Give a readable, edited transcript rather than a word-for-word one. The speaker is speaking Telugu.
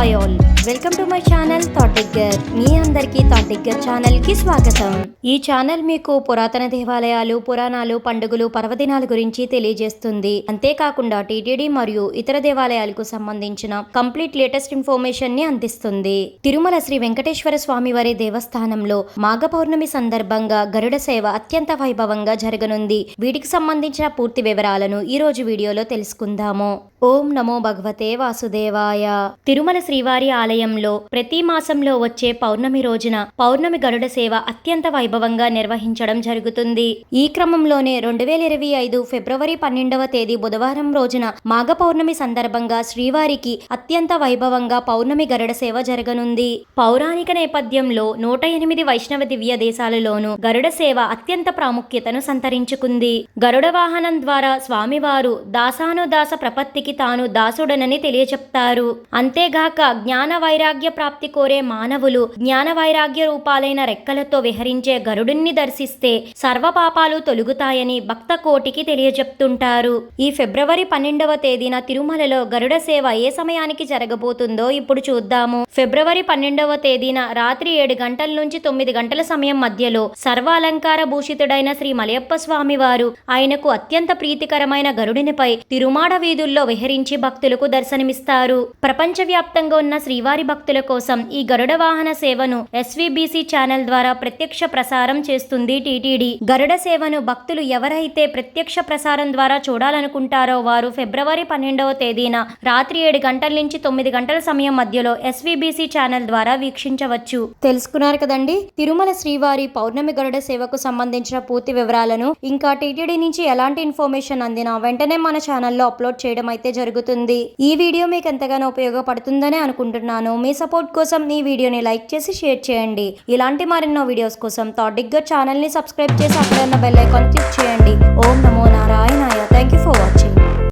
Hi all, welcome to my channel thought digger. మీ అందరికీ థాట్ డిగ్గర్ ఛానల్ కి స్వాగతం. ఈ ఛానల్ మీకు పురాతన దేవాలయాలు, పురాణాలు, పండుగలు, పర్వదినాల గురించి తెలియజేస్తుంది. అంతేకాకుండా టీటీడీ మరియు ఇతర దేవాలయాలకు సంబంధించిన కంప్లీట్ లేటెస్ట్ ఇన్ఫర్మేషన్ ని అందిస్తుంది. తిరుమల శ్రీ వెంకటేశ్వర స్వామి వారి దేవస్థానంలో మాఘ పౌర్ణమి సందర్భంగా గరుడ సేవ అత్యంత వైభవంగా జరగనుంది. వీటికి సంబంధించిన పూర్తి వివరాలను ఈ రోజు వీడియోలో తెలుసుకుందాము. ఓం నమో భగవతే వాసుదేవాయ. తిరుమల శ్రీవారి ఆలయంలో ప్రతి మాసంలో వచ్చే పౌర్ణమి రోజున పౌర్ణమి గరుడ సేవ అత్యంత వైభవంగా నిర్వహించడం జరుగుతుంది. ఈ క్రమంలోనే 2025 ఫిబ్రవరి 12వ తేదీ బుధవారం రోజున మాఘ పౌర్ణమి సందర్భంగా శ్రీవారికి అత్యంత వైభవంగా పౌర్ణమి గరుడ సేవ జరగనుంది. పౌరాణిక నేపథ్యంలో 108 వైష్ణవ దివ్య దేశాలలోనూ గరుడ సేవ అత్యంత ప్రాముఖ్యతను సంతరించుకుంది. గరుడ వాహనం ద్వారా స్వామివారు దాసానుదాస ప్రపత్తికి తాను దాసుడనని తెలియచెప్తారు. అంతేగాక జ్ఞాన వైరాగ్య ప్రాప్తి కోరే మానవులు జ్ఞాన వైరాగ్య రూపాలైన రెక్కలతో విహరించే గరుడుని దర్శిస్తే సర్వ పాపాలు తొలుగుతాయని భక్త కోటికి తెలియజెప్తుంటారు. ఈ ఫిబ్రవరి 12వ తేదీన తిరుమలలో గరుడ సేవ ఏ సమయానికి జరగబోతుందో ఇప్పుడు చూద్దాము. ఫిబ్రవరి 12వ తేదీన రాత్రి 7 గంటల నుంచి 9 గంటల సమయం మధ్యలో సర్వాలంకార భూషితుడైన శ్రీ మలయప్ప స్వామి వారు ఆయనకు అత్యంత ప్రీతికరమైన గరుడినిపై తిరుమాడ వీధుల్లో విహరించి భక్తులకు దర్శనమిస్తారు. ప్రపంచవ్యాప్తంగా ఉన్న శ్రీవారి భక్తుల కోసం ఈ గరుడ వాహన సేవను ఎస్వీబీసీ ఛానల్ ద్వారా ప్రత్యక్ష ప్రసారం చేస్తుంది టీటీడీ. గరుడ సేవను భక్తులు ఎవరైతే ప్రత్యక్ష ప్రసారం ద్వారా చూడాలనుకుంటారో వారు ఫిబ్రవరి 12వ తేదీన రాత్రి 7 గంటల నుంచి 9 గంటల సమయం మధ్యలో ఎస్వీబీసీ ఛానల్ ద్వారా వీక్షించవచ్చు. తెలుసుకున్నారు కదండి, తిరుమల శ్రీవారి పౌర్ణమి గరుడ సేవకు సంబంధించిన పూర్తి వివరాలను. ఇంకా టీటీడీ నుంచి ఎలాంటి ఇన్ఫర్మేషన్ అందినా వెంటనే మన ఛానల్లో అప్లోడ్ చేయడం అయితే జరుగుతుంది. ఈ వీడియో మీకు ఎంతగానో ఉపయోగపడుతుందని అనుకుంటున్నాను. మీ సపోర్ట్ కోసం ఈ వీడియోని లైక్ చేసి షేర్ చేయండి. ఇలాంటి మరెన్నో వీడియోస్ కోసం థాట్ డిగ్గర్ ఛానల్ ని సబ్స్క్రైబ్ చేసి అక్కడ ఉన్న బెల్ ఐకాన్ క్లిక్ చేయండి.